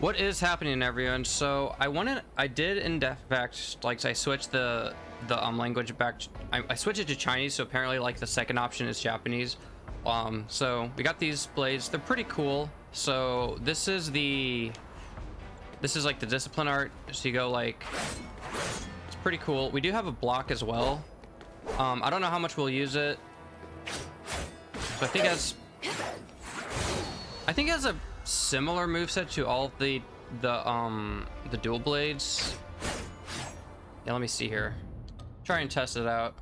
What is happening, everyone? So I did in fact, like, I switched the language back. I switched it to Chinese, so apparently like the second option is Japanese. So we got these blades. They're pretty cool. So this is like the discipline art. So you go like, it's pretty cool. We do have a block as well. I don't know how much we'll use it. So I think it has a similar moveset to all of the dual blades. Yeah, let me see here. Try and test it out.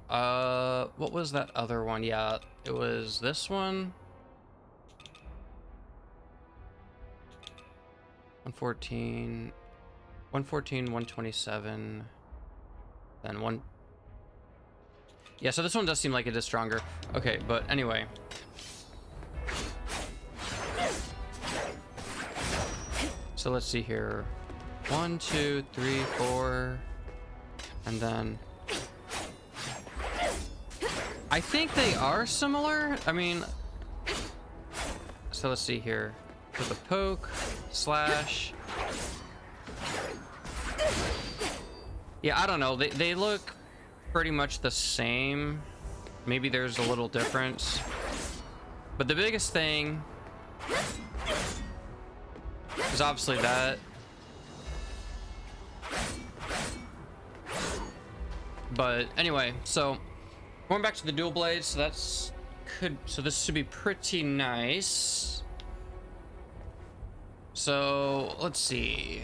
What was that other one? Yeah, it was this one. 114, 127, then one. Yeah, so this one does seem like it is stronger. Okay, but anyway. So let's see here. 1, 2, 3, 4. And then I think they are similar. I mean, so let's see here. With a poke, slash. Yeah, I don't know. They look pretty much the same. Maybe there's a little difference. But the biggest thing is obviously that. But anyway, so going back to the dual blades, so this should be pretty nice. So let's see.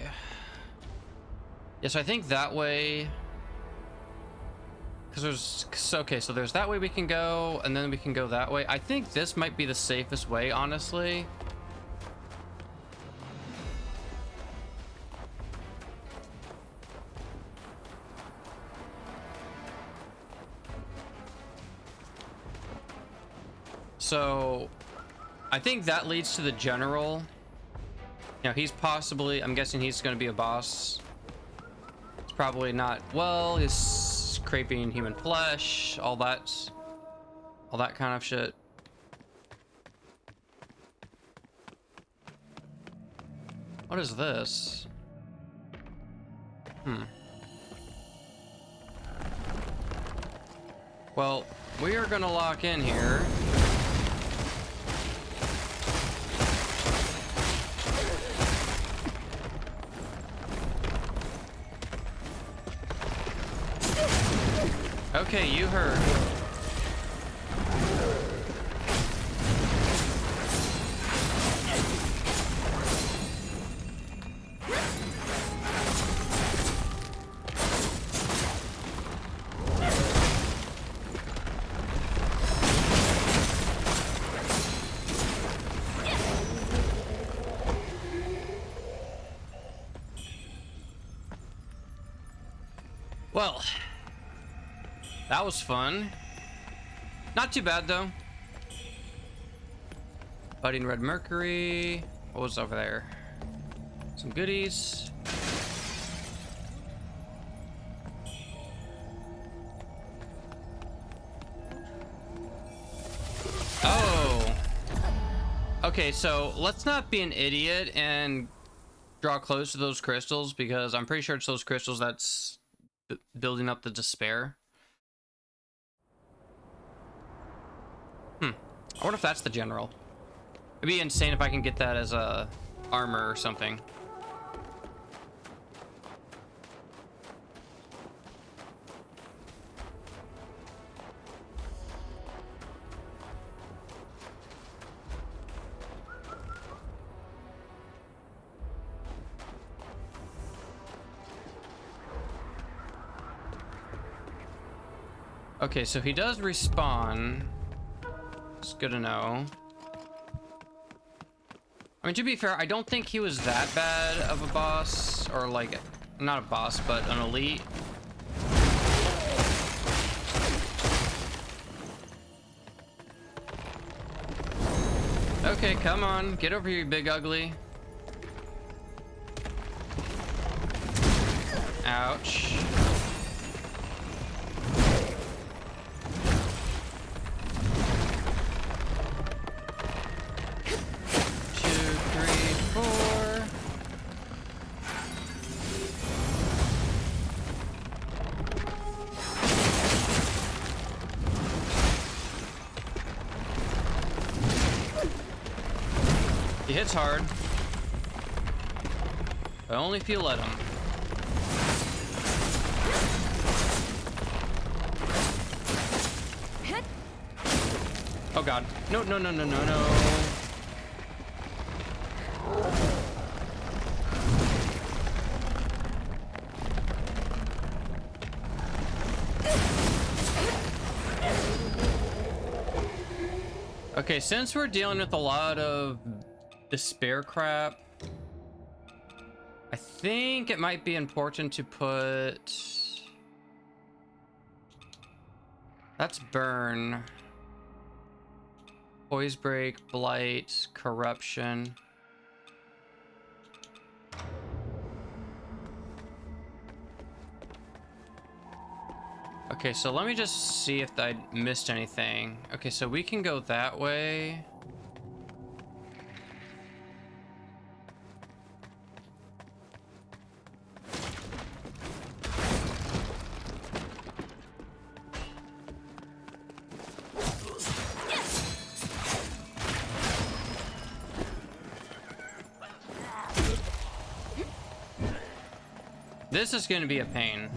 Yeah, so I think that way, because so there's that way we can go, and then we can go that way. I think this might be the safest way, honestly. So I think that leads to the general. You know, he's possibly, I'm guessing he's going to be a boss. It's probably not, well, he's scraping human flesh, all that kind of shit. What is this? Well, we are gonna lock in here. Okay, you heard. Well, that was fun. Not too bad though. Budding Red Mercury. What was over there? Some goodies. Oh. Okay, so let's not be an idiot and draw close to those crystals, because I'm pretty sure it's those crystals that's building up the despair. I wonder if that's the general. It'd be insane if I can get that as a armor or something. Okay, so he does respawn. It's good to know. I mean, to be fair, I don't think he was that bad of a boss, or like, not a boss, but an elite. Okay, come on, get over here, you big ugly. Ouch. He hits hard. But only if you let him. Oh god. No, no, no, no, no, no. Okay, since we're dealing with a lot of despair crap, I think it might be important to put... That's burn. Poise break, blight, corruption. Okay, so let me just see if I missed anything. Okay, so we can go that way. This is going to be a pain.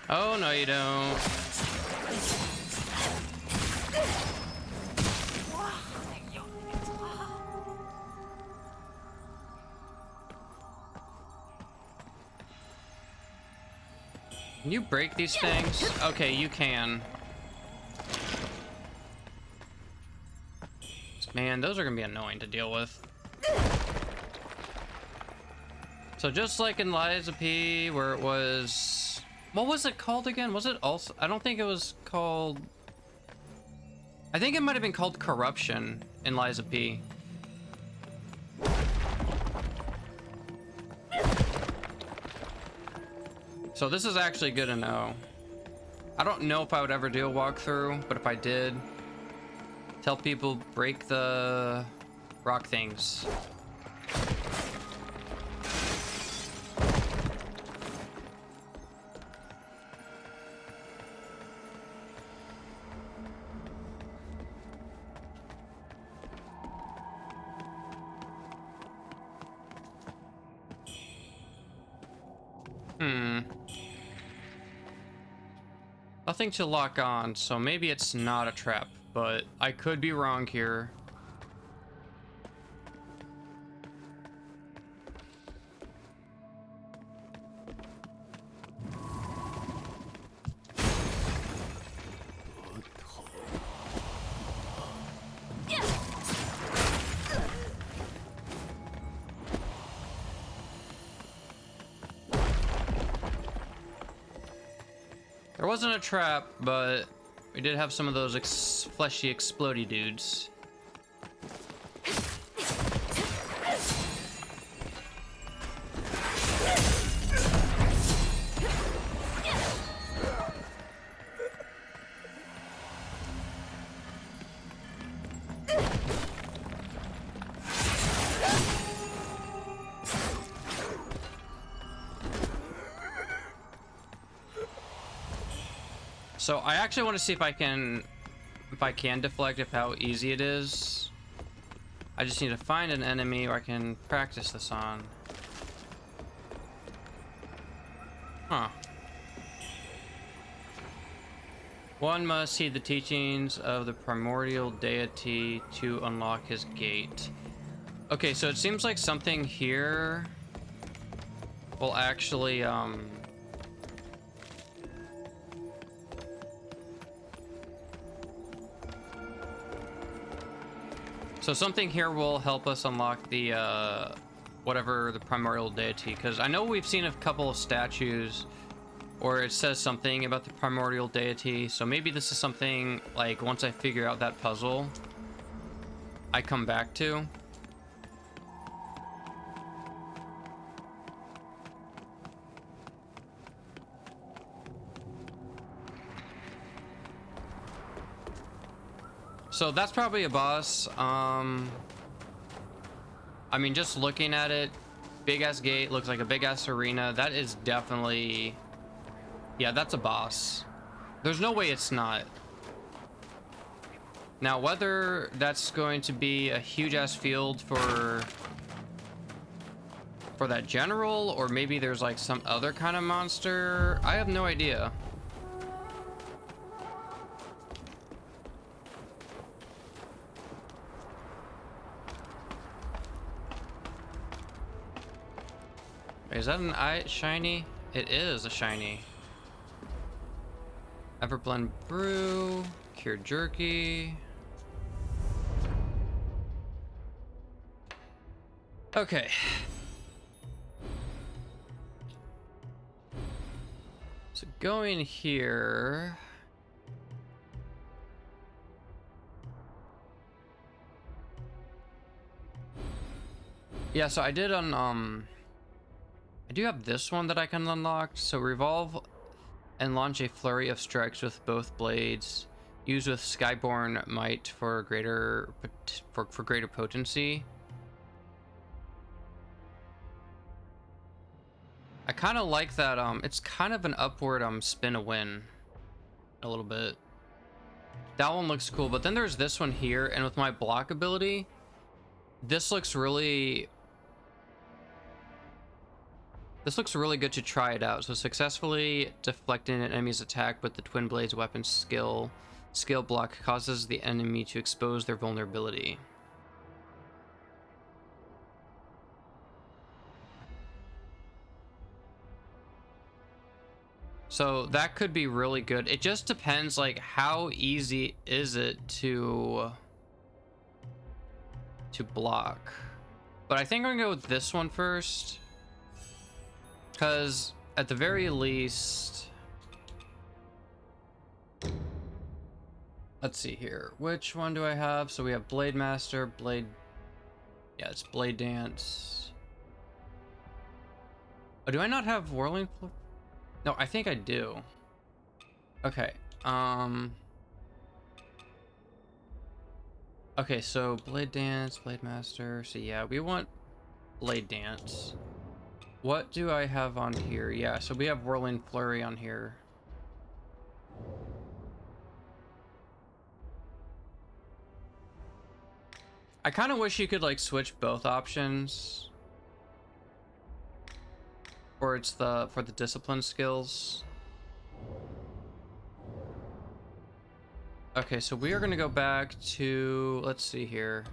Oh, no, you don't. Can you break these things? Okay, you can. Man, those are gonna be annoying to deal with. So just like in Lies of P, where it was... What was it called again? Was it also... I don't think it was called... I think it might have been called Corruption in Lies of P. So this is actually good to know. I don't know if I would ever do a walkthrough, but if I did, tell people break the rock things. Nothing to lock on, so maybe it's not a trap, but I could be wrong here. There wasn't a trap, but we did have some of those fleshy explodey dudes. So I actually want to see if I can deflect, if how easy it is. I just need to find an enemy where I can practice this on. Huh. One must heed the teachings of the primordial deity to unlock his gate. Okay, so it seems like something here will actually, so something here will help us unlock the, whatever the primordial deity, because I know we've seen a couple of statues or it says something about the primordial deity, so maybe this is something, like, once I figure out that puzzle, I come back to. So that's probably a boss. I mean, just looking at it, big ass gate, looks like a big ass arena. That is definitely, yeah, that's a boss. There's no way it's not. Now, whether that's going to be a huge ass field for that general, or maybe there's like some other kind of monster, I have no idea. Is that an eye shiny? It is a shiny. Everblend brew, cured jerky. Okay. So going here. Yeah, so I did on I do have this one that I can unlock. So revolve and launch a flurry of strikes with both blades. Use with Skyborn might for greater potency. I kind of like that. It's kind of an upward spin a win, a little bit. That one looks cool, but then there's this one here, and with my block ability, this looks really good to try it out. So successfully deflecting an enemy's attack with the twin blades weapon skill block causes the enemy to expose their vulnerability. So that could be really good. It just depends, like, how easy is it to block. But I think I'm gonna go with this one first, because at the very least, let's see here. Which one do I have? So we have Blade Master, yeah, it's Blade Dance. Oh, do I not have Whirling? No, I think I do. Okay. Okay, so Blade Dance, Blade Master. So yeah, we want Blade Dance. What do I have on here? Yeah, so we have Whirling Flurry on here. I kind of wish you could like switch both options. Or it's for the discipline skills. Okay, so we are gonna go back to, let's see here.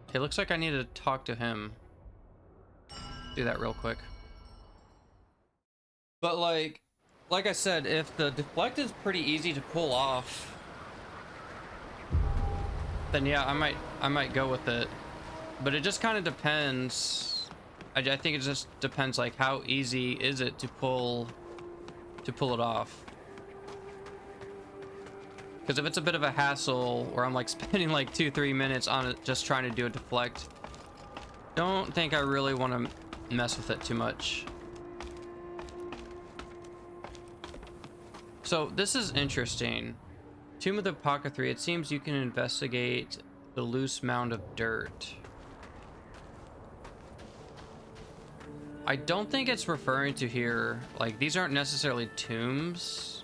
Okay, looks like I need to talk to him. Do that real quick. But like I said, if the deflect is pretty easy to pull off, then yeah, I might go with it. But it just kind of depends. I think it just depends, like, how easy is it to pull it off. Because if it's a bit of a hassle where I'm like spending like 2-3 minutes on it just trying to do a deflect, don't think I really want to mess with it too much. So this is interesting. Tomb of the Apothecary. It seems you can investigate the loose mound of dirt. I don't think it's referring to here, like, these aren't necessarily tombs.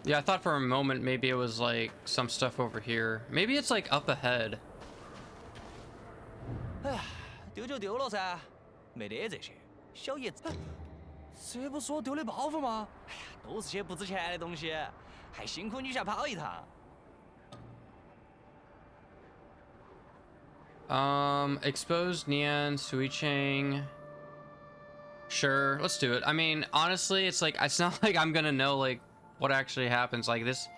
Yeah, I thought for a moment maybe it was like some stuff over here. Maybe it's like up ahead. 丢就丢了噻，没得这些。小叶子，这不说丢的包袱吗？哎呀，都是些不值钱的东西，还辛苦女侠跑一趟。Exposed Nian, Wuchang. Sure, let's do it. I mean, honestly, it's not like I'm gonna know like what actually happens. Like, this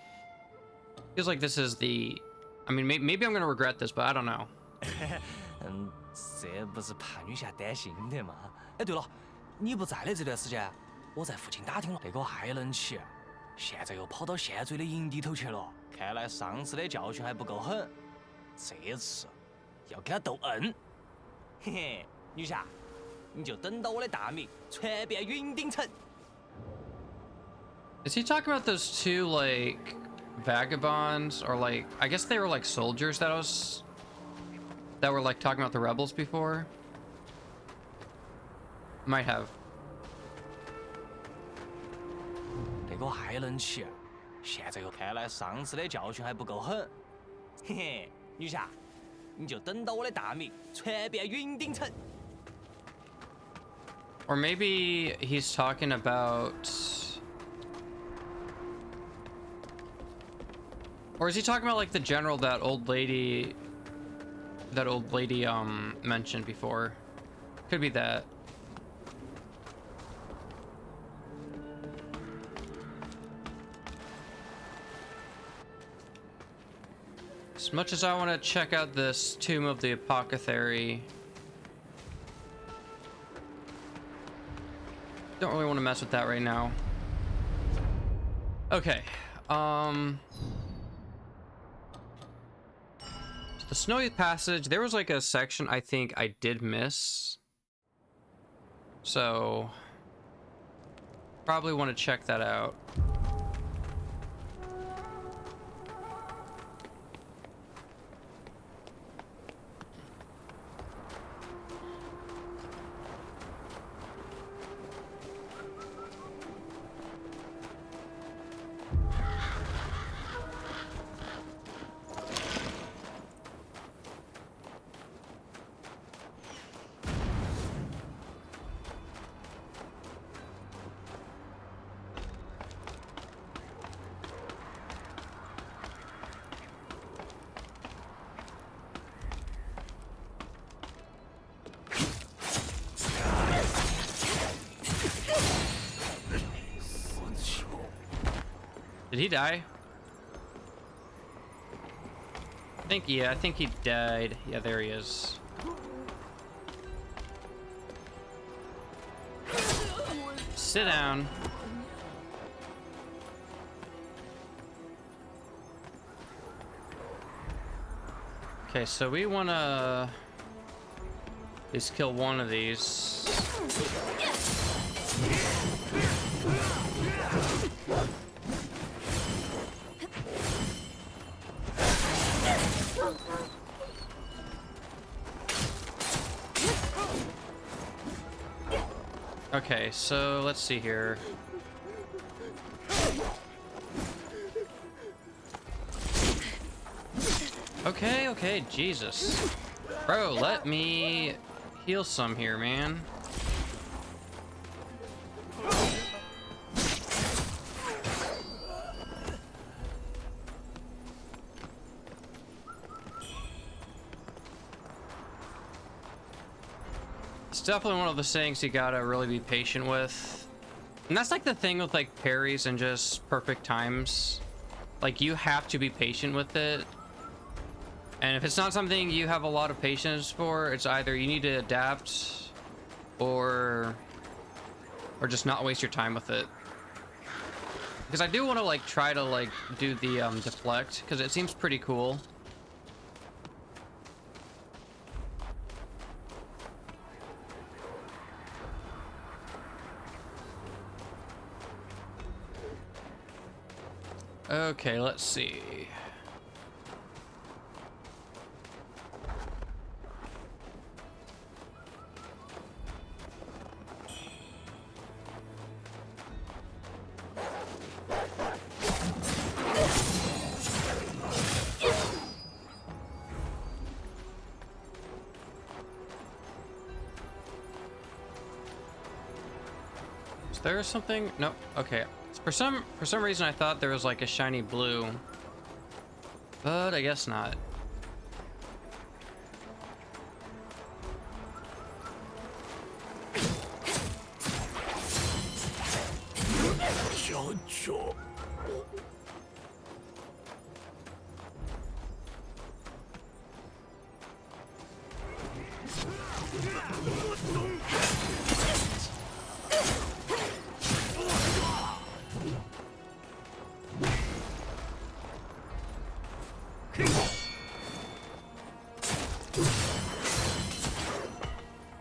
feels like this is the, I mean, maybe I'm gonna regret this, but I don't know. 嗯，这不是怕女侠担心的吗？哎，对了，你不在的这段时间，我在附近打听了，那个还能骑，现在又跑到县罪的营地头去了。看来上次的教训还不够狠，这次要跟他斗恩。嘿嘿，女侠，你就等到我的大名传遍云顶城。 Is he talking about those two like vagabonds, or like I guess they were like soldiers that were like talking about the rebels before? Might have. 这个还能骑，现在又看来上次的教训还不够狠。嘿嘿，女侠，你就等到我的大名传遍云顶城。 Or maybe he's talking about. Or is he talking about like the general that old lady mentioned before? Could be that. As much as I want to check out this Tomb of the Apothecary, don't really want to mess with that right now. Okay. The Snowy Passage, there was like a section I think I did miss. So, probably want to check that out. Did he die? I think he died. Yeah, there he is. Sit down. Okay, so we wanna at least kill one of these. Okay, so let's see here. Okay, Jesus. Bro, let me heal some here, man. It's definitely one of those things you gotta really be patient with. And that's like the thing with like parries and just perfect times. Like you have to be patient with it. And if it's not something you have a lot of patience for, it's either you need to adapt or just not waste your time with it. Because I do want to like try to like do the deflect, because it seems pretty cool. Okay, let's see. Is there something? Nope. Okay. For some reason I thought there was like a shiny blue, but I guess not.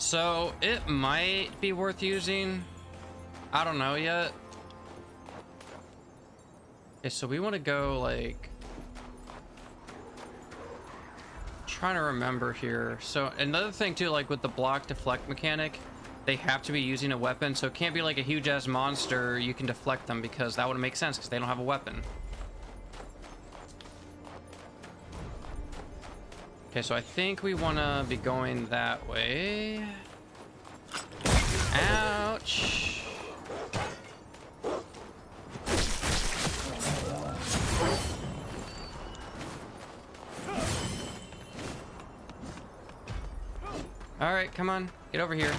So it might be worth using. I don't know yet. Okay, so we want to go like, trying to remember here. So another thing too, like with the block deflect mechanic, they have to be using a weapon, so it can't be like a huge ass monster you can deflect them, because that wouldn't make sense because they don't have a weapon. Okay, so I think we want to be going that way. Ouch. All right, come on, get over here.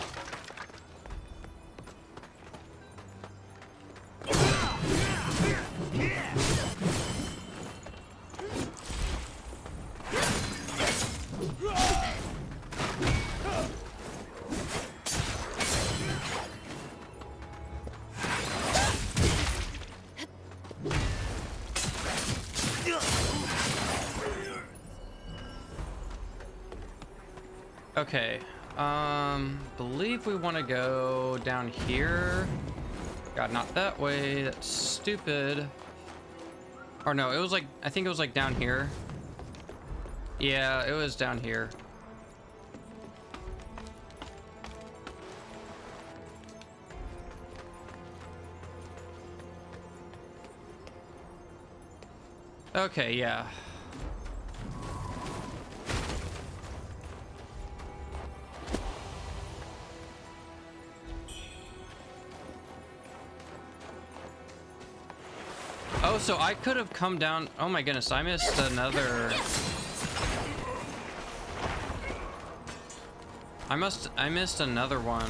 Okay, believe we want to go down here. God, not that way. That's stupid. Or no, it was like, I think it was like down here. Yeah, it was down here. Okay, yeah. Oh, so I could have come down. Oh my goodness, I missed another. I missed another one.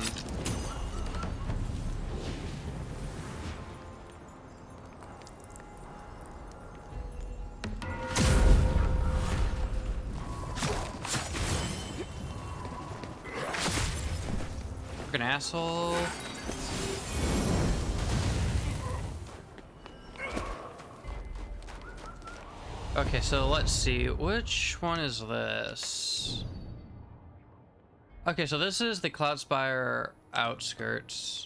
Freaking asshole. Okay, so let's see. Which one is this? Okay, so this is the Cloudspire Outskirts.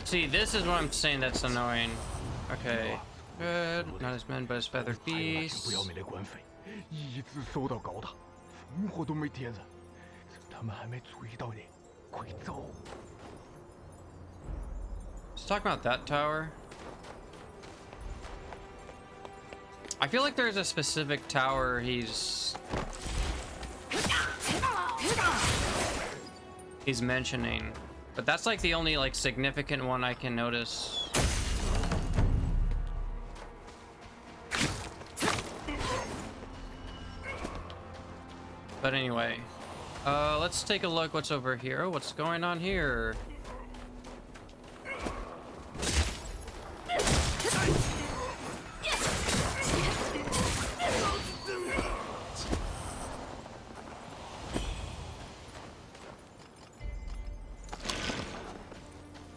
See, this is what I'm saying that's annoying. Okay, good. Not his men, but his feathered beasts. Let's talk about that tower. I feel like there's a specific tower he's mentioning, but that's like the only like significant one I can notice. But anyway, let's take a look what's over here. Oh, what's going on here?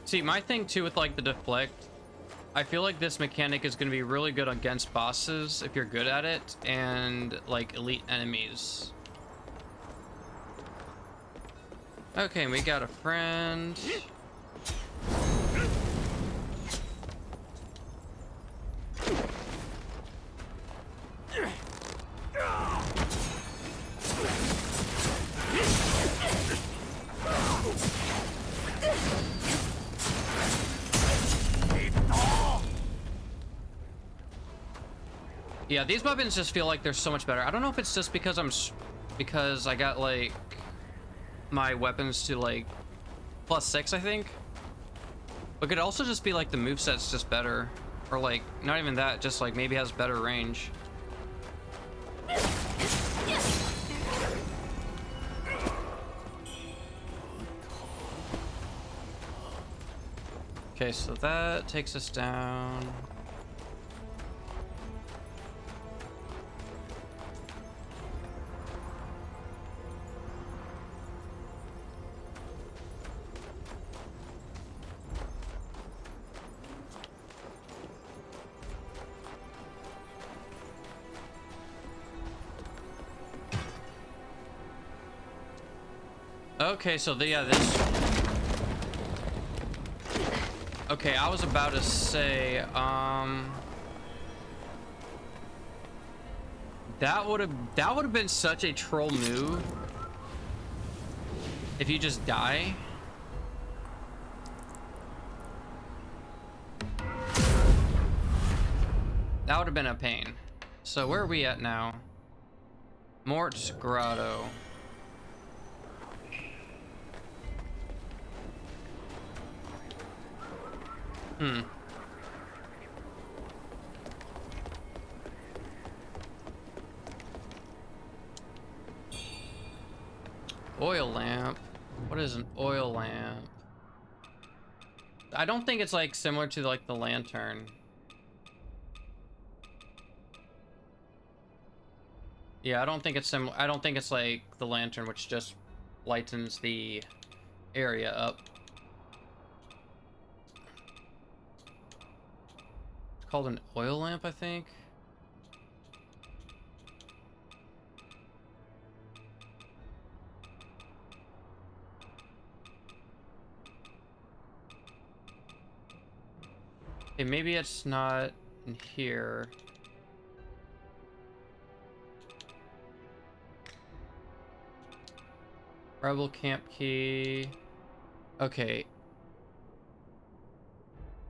See, my thing too with like the deflect, I feel like this mechanic is going to be really good against bosses if you're good at it, and like elite enemies. Okay, we got a friend. Yeah, these weapons just feel like they're so much better. I don't know if it's just because because I got like my weapons to like +6, I think. But it could also just be like the moveset's just better. Or like, not even that, just like maybe has better range. Okay, so that takes us down. Okay, so yeah, this. Okay, I was about to say, that would have been such a troll move if you just die. That would have been a pain. So where are we at now? Mort's Grotto. Oil lamp. What is an oil lamp? I don't think it's like similar to like the lantern. Yeah, I don't think it's similar. I don't think it's like the lantern, which just lightens the area up. It's called an oil lamp, I think. Okay, maybe it's not in here. Rebel camp key. Okay.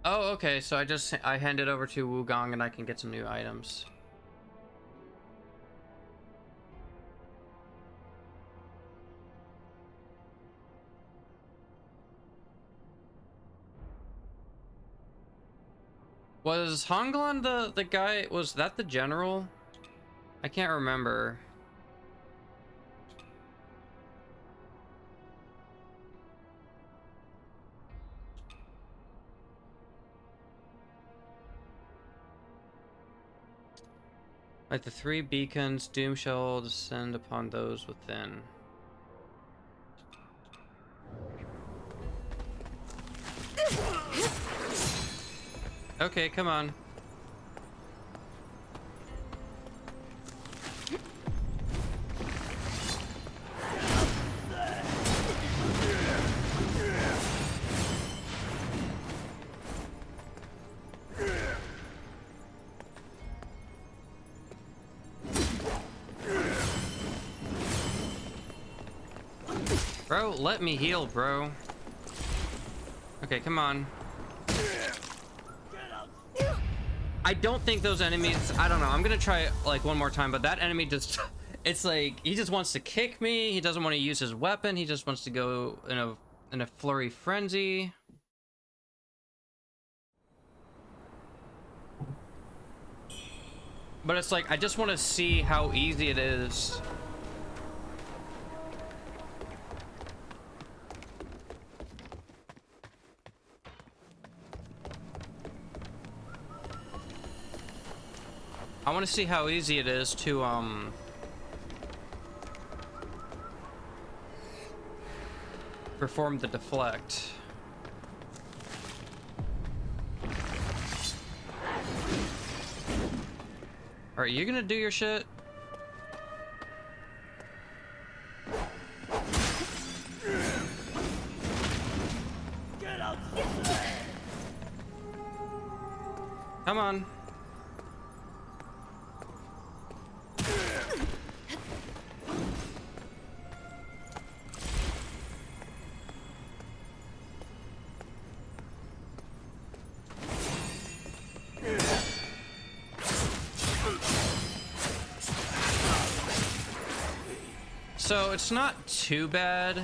Oh, okay. So I hand it over to Wuchang and I can get some new items. Was Honglan the guy? Was that the general? I can't remember. Like the 3 beacons, doom shall descend upon those within. Okay, come on. Bro, let me heal, bro. Okay, come on. I don't think those enemies, I don't know, I'm gonna try it like one more time, but that enemy just, it's like, he just wants to kick me, he doesn't want to use his weapon, he just wants to go in a flurry frenzy. But it's like, I just want to see how easy it is. I want to see how easy it is to perform the deflect. All right, you gonna do your shit? Come on. So it's not too bad.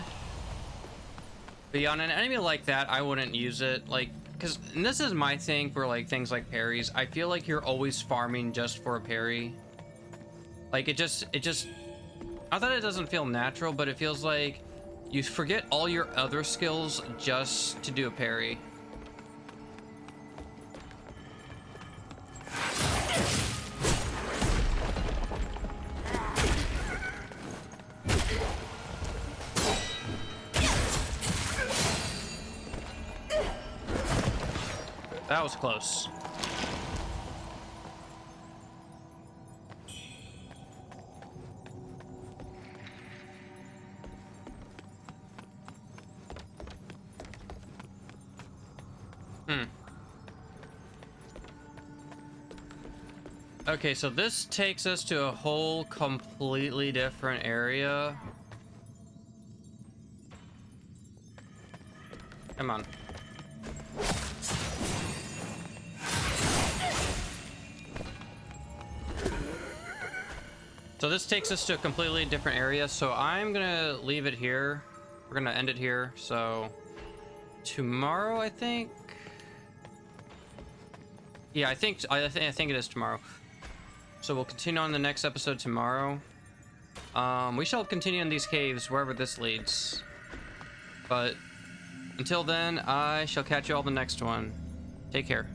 But on an enemy like that, I wouldn't use it. Like, because this is my thing for like things like parries. I feel like you're always farming just for a parry. Like it just, not that it doesn't feel natural, but it feels like you forget all your other skills just to do a parry. That was close. Okay, so this takes us to a whole completely different area. Come on. So this takes us to a completely different area, so I'm gonna leave it here. We're gonna end it here. So tomorrow, I think. Yeah, I think it is tomorrow. So we'll continue on the next episode tomorrow. We shall continue in these caves wherever this leads. But until then, I shall catch you all the next one. Take care.